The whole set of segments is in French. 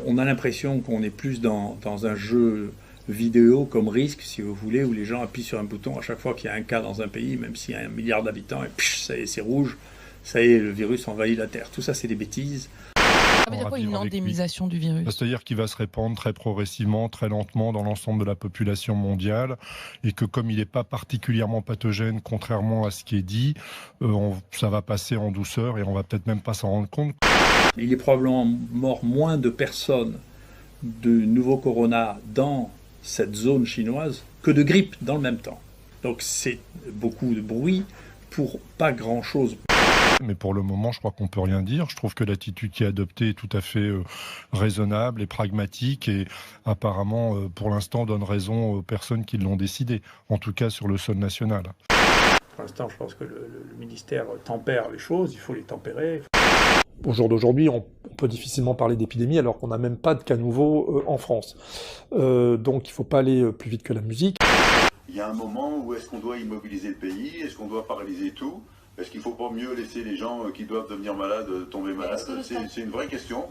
on a l'impression qu'on est plus dans un jeu vidéo comme Risque, si vous voulez, où les gens appuient sur un bouton à chaque fois qu'il y a un cas dans un pays, même s'il y a 1 milliard d'habitants, et pff, ça y est, c'est rouge, ça y est, le virus envahit la Terre. Tout ça, c'est des bêtises. Ça veut dire quoi, une endémisation du virus? C'est-à-dire qu'il va se répandre très progressivement, très lentement dans l'ensemble de la population mondiale, et que comme il n'est pas particulièrement pathogène, contrairement à ce qui est dit, ça va passer en douceur et on va peut-être même pas s'en rendre compte. Il est probablement mort moins de personnes de nouveau corona dans cette zone chinoise que de grippe dans le même temps. Donc c'est beaucoup de bruit pour pas grand-chose. Mais pour le moment, je crois qu'on peut rien dire. Je trouve que l'attitude qui est adoptée est tout à fait raisonnable et pragmatique et apparemment, pour l'instant, donne raison aux personnes qui l'ont décidé, en tout cas sur le sol national. Pour l'instant, je pense que le ministère tempère les choses, il faut les tempérer. Au jour d'aujourd'hui, on peut difficilement parler d'épidémie alors qu'on n'a même pas de cas nouveaux en France. Donc il ne faut pas aller plus vite que la musique. Il y a un moment où est-ce qu'on doit immobiliser le pays? Est-ce qu'on doit paralyser tout? Est-ce qu'il ne faut pas mieux laisser les gens qui doivent devenir malades tomber malades? C'est une vraie question.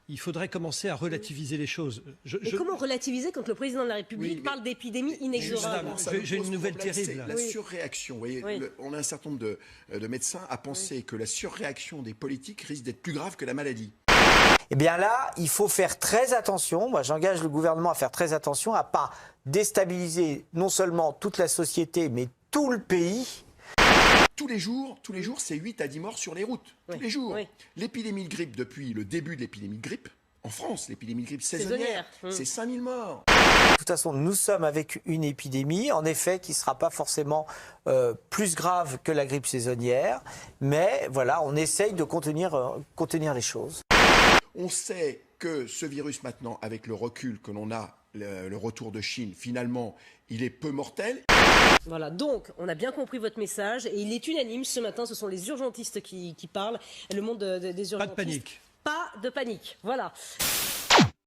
Il faudrait commencer à relativiser les choses. Mais comment relativiser quand le président de la République parle d'épidémie inexorable? J'ai une nouvelle terrible. La surréaction. Vous voyez, on a un certain nombre de médecins à penser que la surréaction des politiques risque d'être plus grave que la maladie. Eh bien là, il faut faire très attention. Moi, j'engage le gouvernement à faire très attention, à pas déstabiliser non seulement toute la société, mais tout le pays. Tous les jours, c'est 8 à 10 morts sur les routes. Tous les jours. L'épidémie de grippe, depuis le début de l'épidémie de grippe, en France, l'épidémie de grippe saisonnière, c'est 5000 morts. De toute façon, nous sommes avec une épidémie, en effet, qui ne sera pas forcément plus grave que la grippe saisonnière. Mais voilà, on essaye de contenir les choses. On sait que ce virus maintenant, avec le recul que l'on a, le retour de Chine, finalement, il est peu mortel. Voilà, donc on a bien compris votre message et il est unanime ce matin, ce sont les urgentistes qui parlent, le monde des urgentistes. Pas de panique. Pas de panique, voilà.